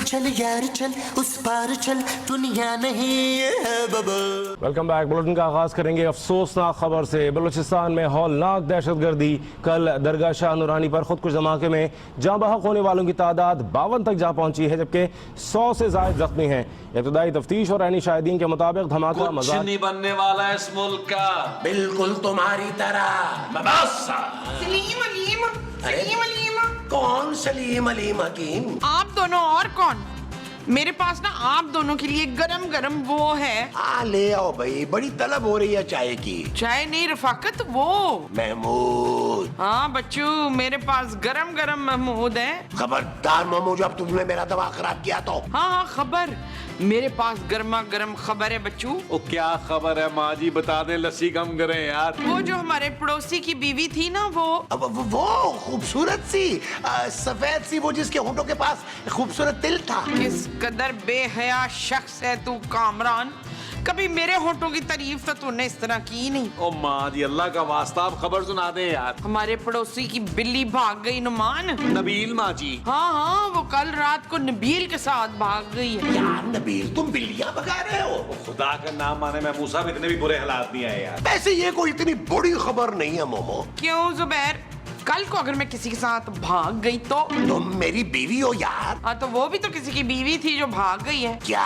चल यार चल उस पार चल दुनिया नहीं है बबल। Welcome back. बुलेटिन का आगाज करेंगे अफसोसनाक खबर से। बलूचिस्तान में हौलनाक दहशतगर्दी। कल दरगाह शाह नूरानी पर खुदकुश धमाके में जाँ बहक होने वालों की तादाद 52 तक जा पहुंची है, जबकि 100 से ज्यादा जख्मी हैं। इब्तदाई तफ्तीश और ऐनी शाहिदीन के मुताबिक धमाका कुछ नहीं बनने वाला है इस मुल्क का, बिल्कुल तुम्हारी तरह। सलीम अलीम, सलीम अलीम। कौन सलीम अलीम हकीम? आप दोनों और कौन? मेरे पास ना आप दोनों के लिए गरम गरम वो है। ले आओ भाई, बड़ी तलब हो रही है चाय की। चाय नहीं रफाकत, वो महमूद। हाँ बच्चू, मेरे पास गरम गरम महमूद है। खबरदार महमूद, जब तुमने मेरा दिमाग खराब किया तो। हाँ खबर, मेरे पास गर्मा गर्म खबर है बच्चू। ओ क्या खबर है माँ जी, बता दें, लस्सी कम करें यार। वो जो हमारे पड़ोसी की बीवी थी ना, वो खूबसूरत सी सफेद सी, वो जिसके होंठों के पास खूबसूरत तिल था। किस कदर बेहया शख्स है तू कामरान, कभी मेरे होंठों की तारीफ तो तूने इस तरह की नहीं। ओ माँ जी, अल्लाह का वास्ता आप खबर सुना दें यार। हमारे पड़ोसी की बिल्ली भाग गई नुमान। नबील माँ जी। हाँ, वो कल रात को नबील के साथ भाग गई है। यार नबील, तुम बिल्लियां भगा रहे हो? खुदा का नाम माने महमूद साहब, इतने भी बुरे हालात नहीं आए यार। वैसे ये कोई इतनी बड़ी खबर नहीं है मोमो। क्यों जुबैर, कल को अगर मैं किसी के साथ भाग गई तो? तुम मेरी बीवी हो यार। हाँ, तो वो भी तो किसी की बीवी थी जो भाग गई है। क्या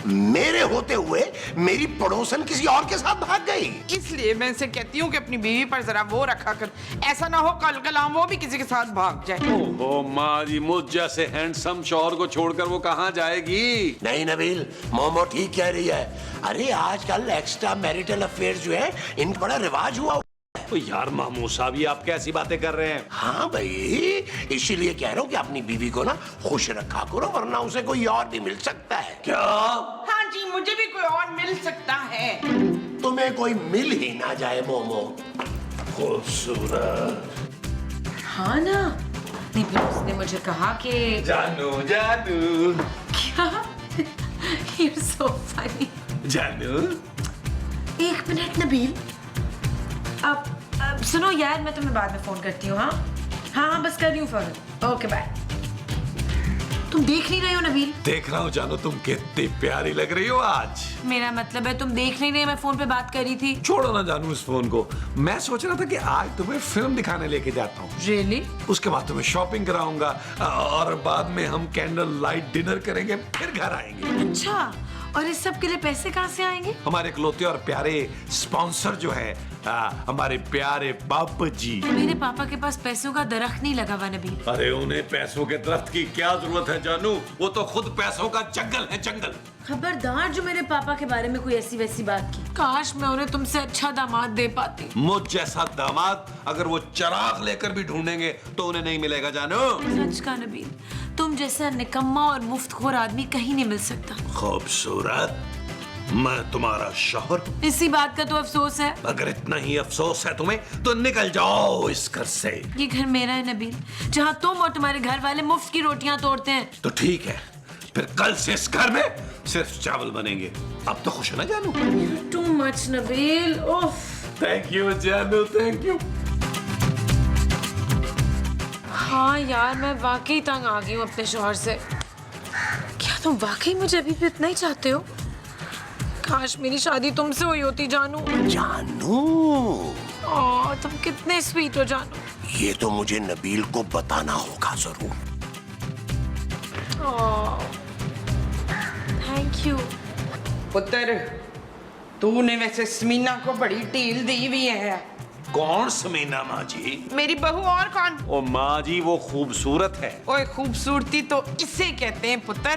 मेरे होते हुए मेरी पड़ोसन किसी और के साथ भाग गई? इसलिए मैं इसे कहती हूँ कि अपनी बीवी पर जरा वो रखा कर, ऐसा ना हो कल कलाम वो भी किसी के साथ भाग जाए। ओहो माँ जी, मुझ जैसे हैंडसम शौहर को छोड़कर वो कहाँ जाएगी? नहीं नबील, मोमो ठीक कह रही है। अरे आजकल एक्स्ट्रा मैरिटल अफेयर जो है, इन बड़ा रिवाज हुआ। तो यार महमूद साहब, ये आप कैसी बातें कर रहे हैं? हाँ भाई, इसीलिए कह रहा हूँ कि अपनी बीवी को ना खुश रखा करो, वरना उसे कोई और भी मिल सकता है। क्या? हाँ जी, मुझे भी कोई और मिल सकता है। तुम्हें कोई मिल ही ना जाए मोमो। खूबसूरत। हाँ ना, उसने मुझे कहा कि जानू जानू। क्या? You're so funny. जानू। एक मिनट नबील, अब सुनो यार, मैं तुम्हें बाद में फोन करती हूँ। हाँ बस कर रही हूँ फौरन। Okay bye. तुम देख नहीं रहे हो नबील? देख रहा हूँ जानू, तुम कितनी प्यारी लग रही हो आज। मेरा मतलब है तुम देख नहीं रहे, मैं फोन पे बात कर रही थी। छोड़ो ना जानू इस फोन को। मैं सोच रहा था कि आज तुम्हें फिल्म दिखाने लेके जाता हूँ। Really? उसके बाद तुम्हें शॉपिंग कराऊंगा और बाद में हम कैंडल लाइट डिनर करेंगे, फिर घर आएंगे। अच्छा, और इस सब के लिए पैसे कहाँ से आएंगे? हमारे इकलौते और प्यारे स्पॉन्सर जो है, हमारे प्यारे बापू जी। मेरे पापा के पास पैसों का दरख्त नहीं लगा हुआ नबील। अरे उन्हें पैसों के दरख्त की क्या जरूरत है जानू, वो तो खुद पैसों का जंगल है, जंगल। खबरदार जो मेरे पापा के बारे में कोई ऐसी वैसी बात की। काश मैं उन्हें तुमसे अच्छा दामाद दे पाती। मुझ जैसा दामाद अगर वो चिराग लेकर भी ढूंढेंगे तो उन्हें नहीं मिलेगा जानू। सच का नबील, तुम जैसा निकम्मा और मुफ्तखोर आदमी कहीं नहीं मिल सकता। खूबसूरत, मैं तुम्हारा शौहर। इसी बात का तो अफसोस है। अगर इतना ही अफसोस है तुम्हें तो निकल जाओ इस घर से। ये घर मेरा है नबील, जहाँ तुम और तुम्हारे घर वाले मुफ्त की रोटियां तोड़ते हैं। तो ठीक है, फिर कल से इस घर में सिर्फ चावल बनेंगे। अब तो खुश है ना जानू? टू मच नबील, उफ। थैंक यू जानू, थैंक यू। हाँ यार, मैं वाकई तंग आ गई हूँ अपने शौहर से। क्या तुम वाकई मुझे अभी भी इतना ही चाहते हो? काश मेरी शादी तुमसे हुई होती जानू। जानू, तुम कितने स्वीट हो जानू। ये तो मुझे नबील को बताना होगा जरूर। Thank you. पुत्र, तूने वैसे समीना को बड़ी ढील दी हुई है। कौन समीना माँ जी? मेरी बहू और कौन? ओ माँ जी, वो खूबसूरत है। ओए, खूबसूरती तो इसे कहते हैं पुत्र।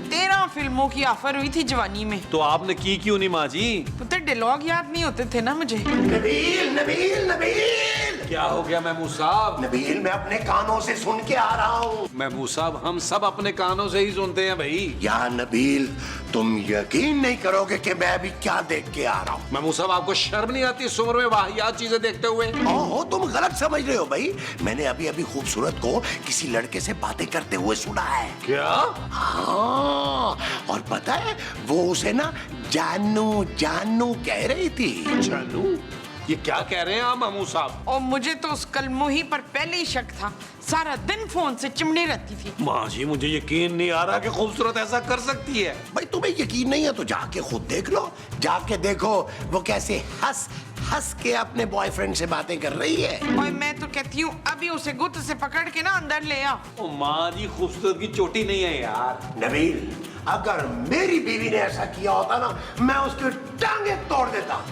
13 फिल्मों की ऑफर हुई थी जवानी में। तो आपने की क्यों नहीं माँ जी? पुत्र, डायलॉग याद नहीं होते थे ना मुझे। नबील नबील नबील, क्या हो गया महमूद साहब? नबील, मैं अपने कानों से सुन के आ रहा हूँ। महमूद साहब, हम सब अपने कानों से ही सुनते हैं भाई। या नबील, तुम यकीन नहीं करोगे कि मैं अभी क्या देख के आ रहा हूँ। महमूद साहब, आपको शर्म नहीं आती इस उम्र में वाहियात चीजें देखते हुए? ओहो, तुम गलत समझ रहे हो भाई। मैंने अभी अभी खूबसूरत को किसी लड़के से बातें करते हुए सुना है। क्या? हाँ, और पता है वो उसे ना जानू जानू कह रही थी। जानू? ये क्या कह रहे हैं आप मामू साहब? और मुझे तो उस कलमुही पर पहले ही शक था, सारा दिन फोन से चिमड़ी रहती थी। माँ जी मुझे यकीन नहीं आ रहा कि खूबसूरत ऐसा कर सकती है। भाई तुम्हें यकीन नहीं है तो जाके खुद देख लो, जाके देखो वो कैसे हंस हंस के अपने बॉयफ्रेंड से बातें कर रही है। और मैं तो कहती हूँ अभी उसे गुत्त से पकड़ के ना अंदर ले आ। ओ माँ जी खूबसूरत की चोटी नहीं है यार। नबील, अगर मेरी बीवी ने ऐसा किया होता ना, मैं उसकी टांगे तोड़ देता।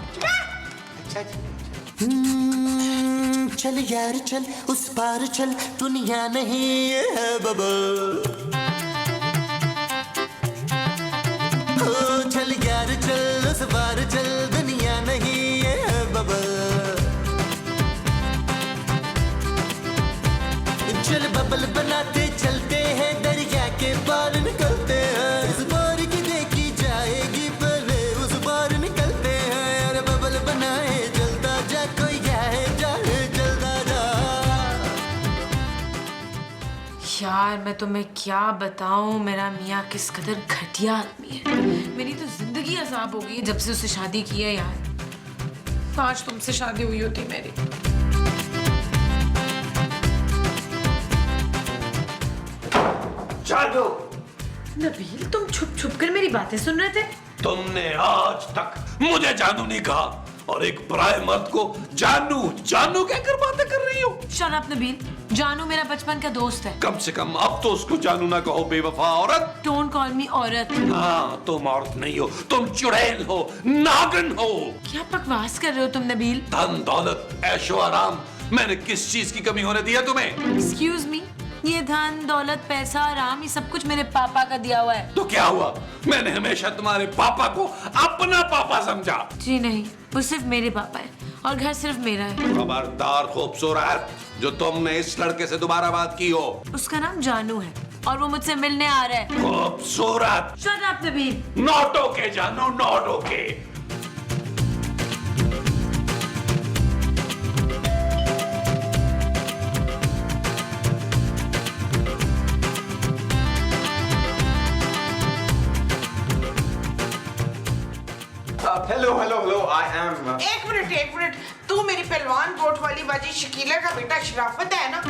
चल यार चल उस पार चल, दुनिया नहीं है बबल। ओ चल यार चल उस पार चल, दुनिया नहीं है बबल। चल बबल बनाते चलते हैं, दरिया के पार निकलते हैं। इस बार की देखी जाएगी पहले उस पार निकलते हैं। यार बबल बनाए जलता जा, कोई जाए जाए जलता जा। यार मैं तुम्हें क्या बताऊं, मेरा मियाँ किस कदर घटिया आदमी है। मेरी तो जिंदगी अजाब हो गई है जब से उससे शादी की है यार। काश तुमसे शादी हुई होती मेरी। जादू, नबील तुम छुप छुप कर मेरी बातें सुन रहे थे? तुमने आज तक मुझे जानू नहीं कहा, और एक पराये मर्द को जानू जानू कहकर बातें कर रही हो। शट अप नबील, जानू मेरा बचपन का दोस्त है। कम से कम अब तो उसको जानू ना कहो बेवफा औरत। डोंट कॉल मी औरत। हाँ तुम औरत नहीं हो, तुम चुड़ैल हो, नागिन हो। क्या बकवास कर रहे हो तुम नबील? धन दौलत ऐशो आराम मैंने किस चीज की कमी होने दी है तुम्हें? एक्सक्यूज मी, ये धन दौलत पैसा आराम ये सब कुछ मेरे पापा का दिया हुआ है। तो क्या हुआ, मैंने हमेशा तुम्हारे पापा को अपना पापा समझा। जी नहीं, वो सिर्फ मेरे पापा है और घर सिर्फ मेरा है। खबरदार खूबसूरत, जो तुमने इस लड़के से दोबारा बात की हो। उसका नाम जानू है और वो मुझसे मिलने आ रहा है। खूबसूरत, shut up Nabeel. Not okay जानू, not okay. Hello hello hello, I am. एक मिनट, तू मेरी पहलवान कोट वाली बाजी शकीला का बेटा शराफत है ना?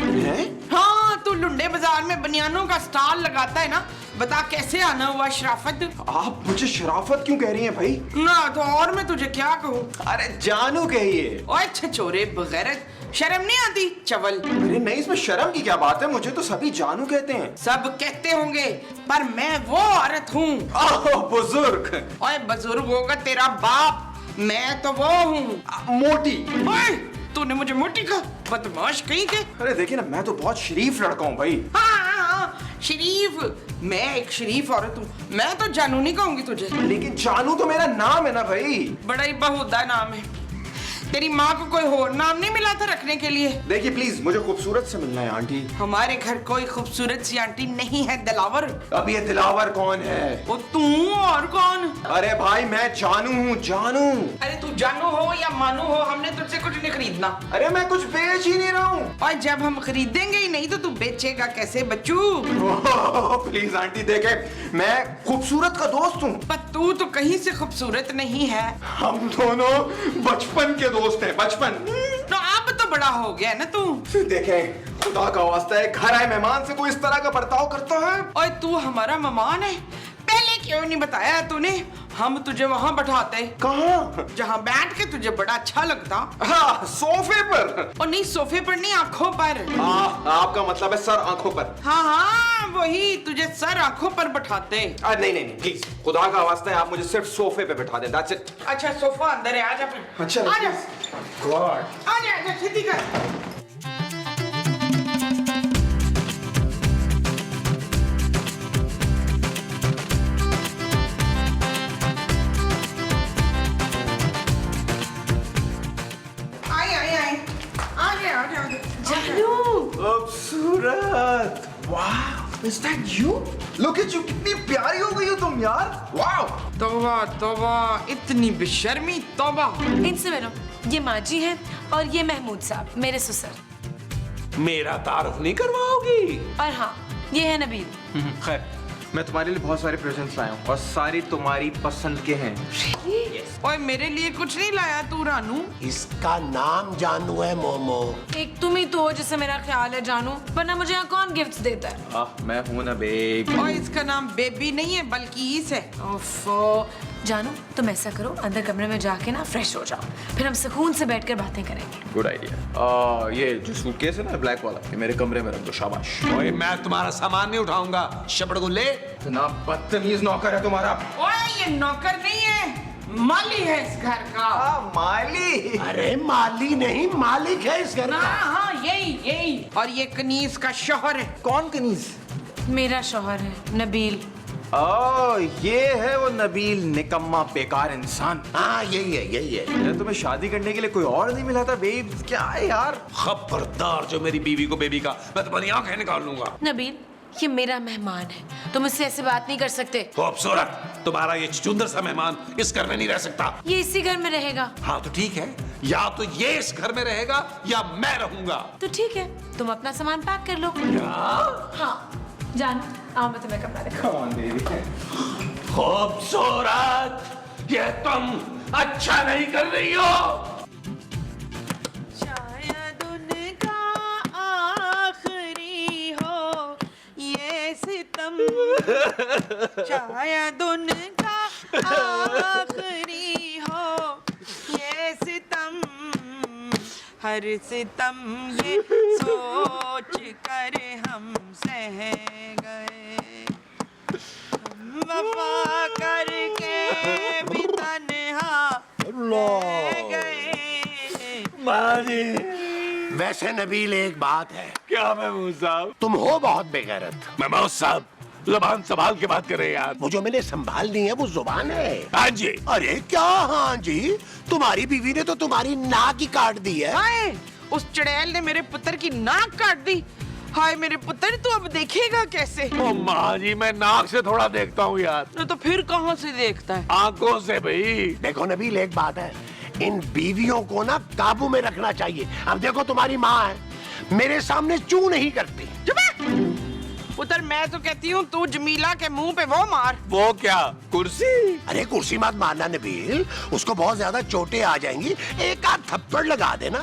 हाँ, तू लुंडे बाजार में बनियानों का स्टॉल लगाता है ना? बता कैसे आना हुआ शराफत? आप मुझे शराफत क्यों कह रही हैं भाई? ना तो और मैं तुझे क्या कहूँ? अरे जानू कहिए। ओए छछोरे बगैरत, शर्म नहीं आती चवल? अरे नहीं, इसमें शर्म की क्या बात है, मुझे तो सभी जानू कहते हैं। सब कहते होंगे पर मैं वो औरत हूँ। ओह बुजुर्ग। ओए बुजुर्ग होगा तेरा बाप, मैं तो वो हूँ मोटी। ओए तूने मुझे मोटी कहा, बदमाश कहीं के। अरे देखिए ना, मैं तो बहुत शरीफ लड़का हूँ भाई। हाँ, शरीफ, मैं एक शरीफ औरत हूँ, मैं तो जानू नहीं कहूंगी तुझे। लेकिन जानू तो मेरा नाम है ना भाई। बड़ा ही बहुदा नाम है। तेरी माँ को कोई और नाम नहीं मिला था रखने के लिए? देखिए प्लीज, मुझे खूबसूरत से मिलना है आंटी। हमारे घर कोई खूबसूरत सी आंटी नहीं है दिलावर। अब ये दिलावर कौन है? वो तू और कौन? अरे भाई मैं जानू हूँ, जानू। अरे तू जानू हो या मानू हो, हमने तुझसे कुछ नहीं खरीदना। अरे मैं कुछ बेच ही नहीं रहा हूँ। और जब हम खरीदेंगे ही नहीं तो तू बेचेगा कैसे बच्चू? प्लीज आंटी देखे, मैं खूबसूरत का दोस्त हूँ। पर तू तो कहीं से खूबसूरत नहीं है। हम दोनों बचपन के दोस्त हैं, बचपन। तो अब तो बड़ा हो गया ना तू। देखें, खुदा का वास्ता है, घर आए मेहमान से कोई इस तरह का बर्ताव करता है? और तू हमारा मेहमान है, पहले क्यों नहीं बताया तूने? हम तुझे वहाँ बैठाते। कहाँ? जहाँ बैठ के तुझे बड़ा अच्छा लगता। हाँ, सोफे पर। और नहीं, सोफे पर नहीं, आंखों पर। आपका मतलब है सर आंखों पर? हाँ, वही, तुझे सर आंखों पर बैठाते। नहीं प्लीज, खुदा का वास्ता है, आप मुझे सिर्फ सोफे पे बैठा दें, दैट्स इट। अच्छा सोफा अंदर है, आजा फिर। अच्छा, आजा गॉड। आजा, सीधी कर। खूबसूरत, वाह, is that you? Look at you, कितनी प्यारी हो गई हो तुम यार, वाह। तौबा तौबा, इतनी बेशर्मी, तौबा। इनसे मिलो, ये माजी हैं और ये महमूद साहब मेरे ससुर। मेरा तारुफ नहीं करवाओगी? और हाँ, ये है नबील। खैर, मैं तुम्हारे लिए बहुत सारे प्रेजेंट्स लाया हूँ और सारी तुम्हारी पसंद के हैं। ओए मेरे लिए कुछ नहीं लाया तू रानू? इसका नाम जानू है मोमो। एक तुम ही तो हो जिससे मेरा ख्याल है जानू, वरना मुझे यहाँ कौन गिफ्ट्स देता है? मैं हूँ ना बेबी। और इसका नाम बेबी नहीं है बल्कि ईस है। ओफो जानू, तुम ऐसा करो अंदर कमरे में जाके ना फ्रेश हो जाओ, फिर हम सुकून से बैठकर बातें करेंगे। Good idea. ये जो सूटकेस है ना ब्लैक वाला, ये मेरे कमरे में रख दो। शाबाश। ओए मैं तुम्हारा सामान नहीं उठाऊंगा, शबड़गुल्ले। इतना बदतमीज नौकर है तुम्हारा। ओए ये नौकर नहीं है, माली है इस घर का। माली। अरे माली नहीं, मालिक है इस घर का। हाँ यही। और ये कनीज का शौहर है। कौन कनीज? मेरा शौहर है नबील। ये है वो नबील निकम्मा बेकार इंसान। हाँ यही है। यार तुम्हें शादी करने के लिए कोई और नहीं मिला था बेब? क्या है यार? खबरदार जो मेरी बीवी को बेबी का, मैं तुम्हारी आंखें निकाल लूंगा। नबील ये मेरा मेहमान है, तुम इससे ऐसे बात नहीं कर सकते। खूबसूरत, तुम्हारा ये चुंदर सा मेहमान इस घर में नहीं रह सकता। ये इसी घर में रहेगा। हाँ तो ठीक है, या तो ये इस घर में रहेगा या मैं रहूंगा। तो ठीक है, तुम अपना सामान पैक कर लो। हाँ जानू, आओ मैं तुम्हें कमरा दिखाऊं। खूबसूरत, ये तुम अच्छा नहीं कर रही हो। शायद उनका आखिरी हो ये सितम, शायद उनका आखिरी हो ये सितम, हर सितम ये सोच कर हम सह गए, हम वफा करके भी तन्हा रह गए। वैसे नबील एक बात है, क्या महमूद साहब? तुम हो बहुत बेगैरत। महमूद साहब जुबान संभाल के बात कर रहे हैं यार। वो जो मैंने संभालनी है वो जुबान है। हाँ जी। अरे क्या हाँ जी, तुम्हारी बीवी ने तो तुम्हारी नाक ही काट दी है। हाय, उस चुड़ैल ने मेरे पुत्र की नाक काट दी। हाय मेरे पुत्र, तू अब देखेगा कैसे? ओ माँ जी, मैं नाक से थोड़ा देखता हूँ यार। तो फिर कहाँ से देखता है? आंखों से भाई। देखो नबील एक बात है, इन बीवियों को ना काबू में रखना चाहिए। अब देखो तुम्हारी माँ है, मेरे सामने चू नहीं करती। पुत्र मैं तो कहती हूँ तू जमीला के मुंह पे वो मार। वो क्या, कुर्सी? अरे कुर्सी मत मारना नबील, उसको बहुत ज्यादा चोटें आ जाएंगी, एक आध थप्पड़ लगा देना।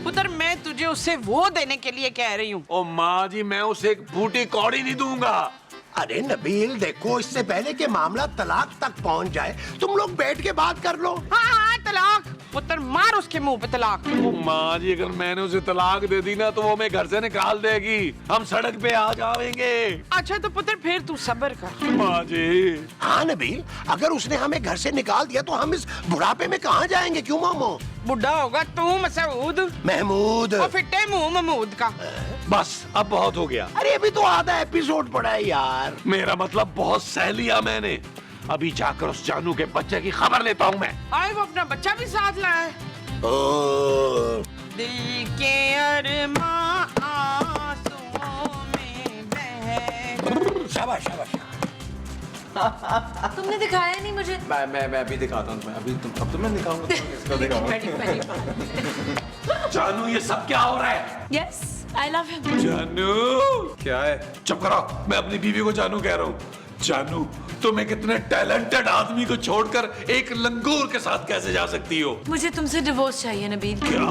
पुत्र मैं तुझे उससे वो देने के लिए कह रही हूँ। ओ माँ जी, मैं उसे एक बूटी कौड़ी नहीं दूंगा। अरे नबील देखो, इससे पहले कि मामला तलाक तक पहुंच जाए, तुम लोग बैठ के बात कर लो। हाँ तलाक। पुत्र मार उसके मुंह पे तलाक। ओ माँ जी, अगर मैंने उसे तलाक दे दी ना तो वो हमें घर से निकाल देगी, हम सड़क पे आ जाएंगे। अच्छा तो पुत्र फिर तू सब्र कर। माँ जी। हाँ नबील, अगर उसने हमें घर से निकाल दिया तो हम इस बुढ़ापे में कहाँ जाएंगे? क्यों मोमो? बुढ़ा होगा तू मसूद, महमूद। और फिट्टे मुंह महमूद का। बस अब बहुत हो गया। अरे अभी तो आधा एपिसोड पड़ा है यार। मेरा मतलब बहुत सह लिया मैंने, अभी जाकर उस जानू के बच्चे की खबर लेता हूँ मैं। आए वो अपना बच्चा भी साथ लाया है। ओ, दिल के अरमां आंसुओं में बह गए। शाबाश शाबाश। तुमने दिखाया नहीं मुझे। मैं अभी दिखाता हूँ तुम्हें। अभी अब तुम्हें दिखाऊंगा, इसको दिखाऊंगा। जानू ये सब क्या हो रहा है? Yes I love him. जानू। क्या है? चुप करो, मैं अपनी बीवी को जानू कह रहा हूँ। जानू, तुम एक इतने टैलेंटेड आदमी को छोड़कर एक लंगूर के साथ कैसे जा सकती हो? मुझे तुमसे डिवोर्स चाहिए नबील। क्या?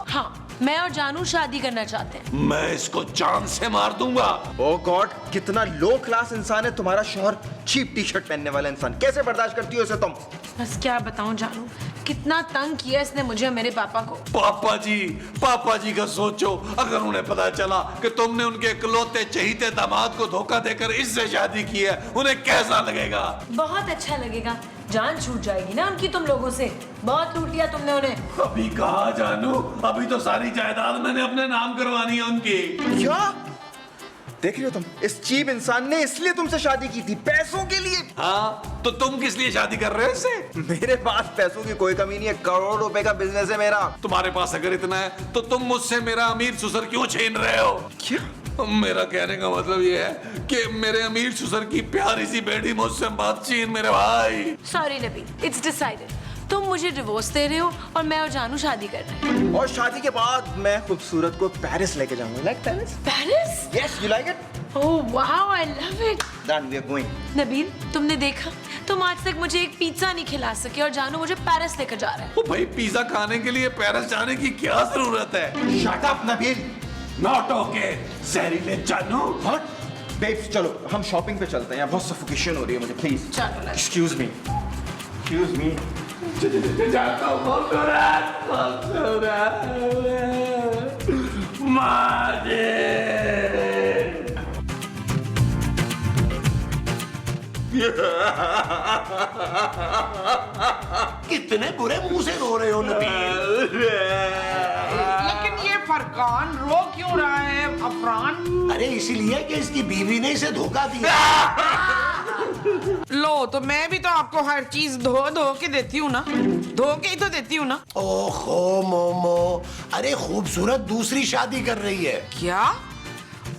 हाँ, मैं और जानू शादी करना चाहते हैं। मैं इसको जान से मार दूंगा। ओ गॉड, कितना लो क्लास इंसान है तुम्हारा शौहर। चीप टी शर्ट पहनने वाला इंसान, कैसे बर्दाश्त करती हो इसे तुम? बस क्या बताऊं जानू, कितना तंग किया इसने मुझे और मेरे पापा को। पापा जी का सोचो, अगर उन्हें पता चला कि तुमने उनके इकलौते चहीते दामाद को धोखा देकर इससे शादी की है, उन्हें कैसा लगेगा? बहुत अच्छा लगेगा, जान छूट जाएगी ना उनकी तुम लोगों से। बहुत लूट लिया तुमने उन्हें। अभी कहा जानू, अभी तो सारी जायदाद मैंने अपने नाम करवानी है उनकी। क्या देख रही हो तुम? इस चीप इंसान ने इसलिए तुमसे शादी की थी, पैसों के लिए। हाँ तो तुम किस लिए शादी कर रहे हो इससे? मेरे पास पैसों की कोई कमी नहीं है, करोड़ रुपए का बिजनेस है मेरा। तुम्हारे पास अगर इतना है तो तुम मुझसे मेरा अमीर ससुर क्यों छीन रहे हो? क्या? मेरा कहने का मतलब ये है कि मेरे अमीर ससुर की प्यारी सी बेटी मुझसे मत छीन मेरे भाई। Sorry Nabeel, it's decided. तुम मुझे डिवोर्स दे रहे हो और मैं और जानू शादी कर रहे हैं। और शादी के बाद मैं खूबसूरत को पेरिस लेके जाऊंगा। Like Paris? Paris? Yes, you like it? Oh wow, I love it. Done, we are going. Nabeel, तुमने देखा, तुम आज तक मुझे एक पिज्जा नहीं खिला सके और जानू मुझे पेरिस लेकर जा रहा है। ओ भाई, पिज्जा खाने के लिए पेरिस जाने की क्या जरूरत है? Shut up, Nabil. Not okay, जहरीले जानू। What? Babes, चलो हम शॉपिंग पे चलते हैं, यहाँ बहुत सफोकेशन हो रही है मुझे, प्लीज। चलो। Excuse me, excuse me. जाता हूँ, खूबसूरत, माजे। कितने बुरे मुंह से रो रहे हो नबील? लेकिन ये फरकान रो क्यों रहा है अफरान? अरे इसीलिए कि इसकी बीवी ने इसे धोखा दिया। लो, तो मैं भी तो आपको हर चीज धो धो के देती हूँ ना, धो के ही तो देती हूँ ना। ओहो मोमो, अरे खूबसूरत दूसरी शादी कर रही है। क्या?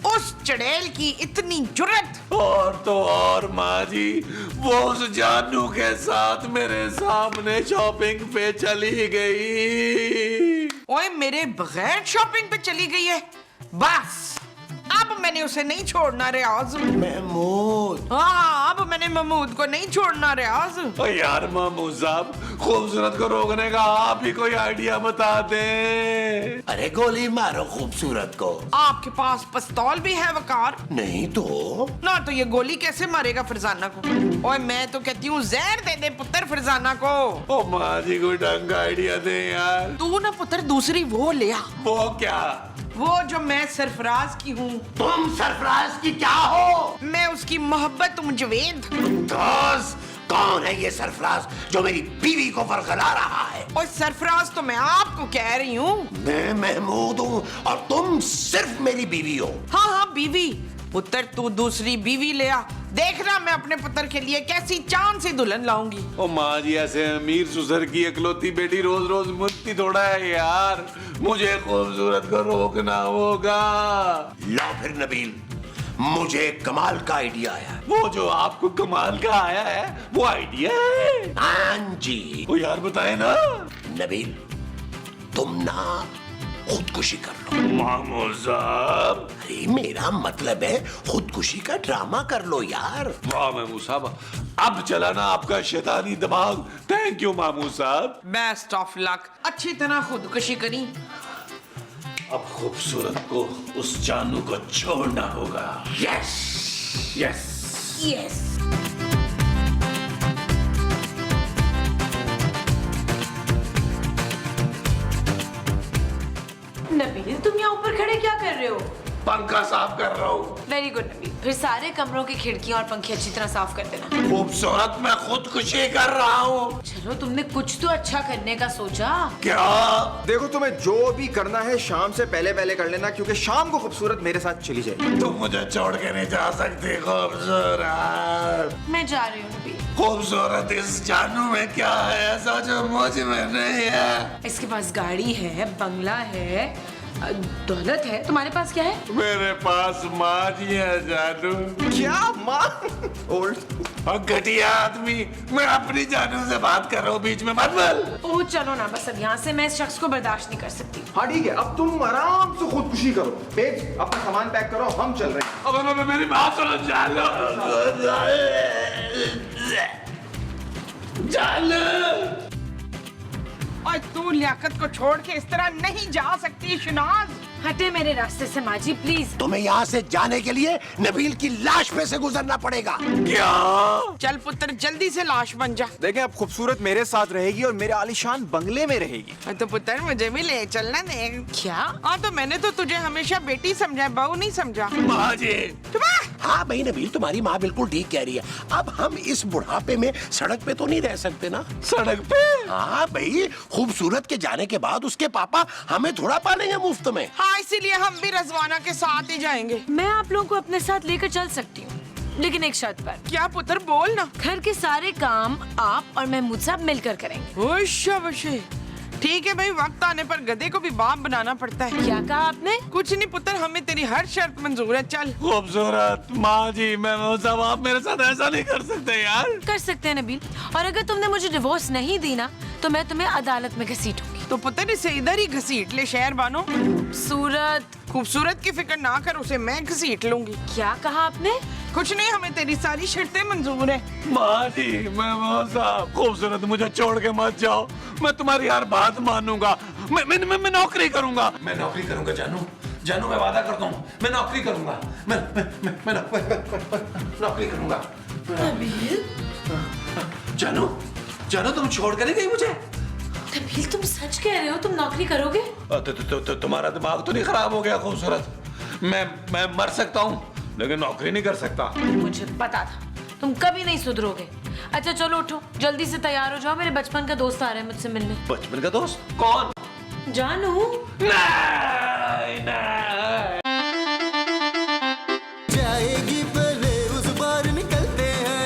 उस चड़ैल की इतनी जुर्रत? और तो और माँ जी, वो उस जानू के साथ मेरे सामने शॉपिंग पे चली गई। ओए, मेरे बगैर शॉपिंग पे चली गई है? बस अब मैंने उसे नहीं छोड़ना रियाज। महमूद, हाँ, अब मैंने महमूद को नहीं छोड़ना रियाज। ओ यार महमूद साहब, खूबसूरत को रोकने का आप ही कोई आइडिया बता दें। अरे गोली मारो खूबसूरत को। आपके पास पिस्तौल भी है वकार? नहीं तो ना तो ये गोली कैसे मारेगा फरजाना को? ओए, मैं तो कहती हूँ जहर दे दे पुत्र फरजाना को। ओ माँ जी, कोई ढंग का आइडिया दे यार। तू ना पुत्र दूसरी वो ले आ, वो क्या? वो जो मैं सरफराज की हूँ। तुम सरफराज की क्या हो? मैं उसकी मोहब्बत मुजवेद। दोस्त, कौन है ये सरफराज जो मेरी बीवी को वरगला रहा है? और सरफराज तो मैं आपको कह रही हूँ। मैं महमूद हूँ और तुम सिर्फ मेरी बीवी हो। हाँ हाँ, बीवी। पुत्र, तू दूसरी बीवी ले आ, देखना मैं अपने पुत्र के लिए कैसी चांद सी दुल्हन लाऊंगी। ओ माँ जी, ऐसे अमीर सुसर की इकलौती बेटी रोज रोज मुझती थोड़ा है यार, मुझे खूबसूरत को रोकना होगा। लो फिर नबील, मुझे कमाल का आइडिया आया। वो जो आपको कमाल का आया है, वो आइडिया है? हाँ जी। ओ यार बताए ना। नबील, तुम ना खुदकुशी कर लो। महमूद साहब। अरे मेरा मतलब है खुदकुशी का ड्रामा कर लो यार। वाह महमूद साहब, अब चला ना आपका शैतानी दिमाग। थैंक यू महमूद साहब। Best of luck. अच्छी तरह खुदकुशी करी। अब खूबसूरत को उस जानू को छोड़ना होगा। Yes yes. यस। नबील, तुम यहाँ ऊपर खड़े क्या कर रहे हो? पंखा साफ कर रहा हूँ। वेरी गुड नबील, फिर सारे कमरों की खिड़कियां और पंखे अच्छी तरह साफ कर देना। खूबसूरत, मैं खुदकुशी कर रहा हूँ। चलो, तुमने कुछ तो अच्छा करने का सोचा। क्या? देखो, तुम्हें जो भी करना है शाम से पहले पहले कर लेना, क्योंकि शाम को खूबसूरत मेरे साथ चली जाएगी। तुम मुझे छोड़ के नहीं जा सकती खूबसूरत। मैं जा रही हूँ नबील। खूबसूरत, इस जानू में क्या है ऐसा जो मुझ में नहीं है? इसके पास गाड़ी है, बंगला है, दौलत है। तुम्हारे पास क्या है? मेरे पास माँ जी है जानू। क्या माँ? ओल्ड और घटिया आदमी, मैं अपनी जानू से बात कर रहा हूँ, बीच में मत बोल। ओह चलो ना, बस अब यहाँ से मैं इस शख्स को बर्दाश्त नहीं कर सकती। हाँ ठीक है, अब तुम आराम से खुदकुशी करो। बेब्स, अपना सामान पैक करो, हम चल रहे हैं। अब मेरी बात सुनो जानू। जानू, और तू लियाकत को छोड़ के इस तरह नहीं जा सकती शनाज। हटे मेरे रास्ते से माजी, प्लीज। तुम्हें यहाँ से जाने के लिए नबील की लाश पे से गुजरना पड़ेगा। क्या? चल पुत्र, जल्दी से लाश बन जा। देखें, अब खूबसूरत मेरे साथ रहेगी और मेरे आलीशान बंगले में रहेगी। तो पुत्र, मुझे भी ले चलना दे। क्या? हाँ, तो मैंने तो तुझे हमेशा बेटी समझा, बहू नहीं समझा। माँ जी। हाँ भाई नबील, तुम्हारी माँ बिल्कुल ठीक कह रही है। अब हम इस बुढ़ापे में सड़क पे तो नहीं रह सकते ना। सड़क पे? हाँ भाई, खूबसूरत के जाने के बाद उसके पापा हमें थोड़ा पालेंगे मुफ्त में। हाँ, इसीलिए हम भी रजवाना के साथ ही जाएंगे। मैं आप लोगों को अपने साथ लेकर चल सकती हूँ, लेकिन एक शर्त पर। क्या पुत्र, बोल ना। घर के सारे काम आप और महमूद साहब मिलकर करेंगे। शाबाशी। ठीक है भाई, वक्त आने पर गधे को भी बाप बनाना पड़ता है। क्या कहा आपने? कुछ नहीं पुत्र, हमें तेरी हर शर्त मंजूर है। चल। खूबसूरत माँ जी, मैं साहब, आप मेरे साथ ऐसा नहीं कर सकते यार। कर सकते हैं नबील, और अगर तुमने मुझे डिवोर्स नहीं दी ना, तो मैं तुम्हें अदालत में घसीटूंगी। तो पुत्र इसे इधर ही घसीट ले शहर बानो। सूरत, खूबसूरत की फिक्र ना कर, उसे मैं घसीट लूंगी। क्या कहा आपने? कुछ नहीं, हमें तेरी सारी शर्तें मंजूर है। माँ जी, मैं साहब खूबसूरत, मुझे छोड़ के मत जाओ, मैं तुम्हारी हर बात मानूंगा। मैं नौकरी करूंगा, मैं नौकरी करूंगा जानू, जानू मैं वादा करता हूँ, मैं नौकरी करूंगा, मैं नौकरी करूंगा। जानू, जानू तुम छोड़ कर नहीं गई मुझे? नबील तुम सच कह रहे हो, तुम नौकरी करोगे? तुम्हारा दिमाग तो नहीं खराब हो गया खूबसूरत? मैं मर सकता हूँ लेकिन नौकरी नहीं कर सकता। मुझे पता था तुम कभी नहीं सुधरोगे। अच्छा चलो उठो, जल्दी से तैयार हो जाओ, मेरे बचपन का दोस्त आ रहा है मुझसे मिलने। बचपन का दोस्त? कौन? जानू। नहीं नहीं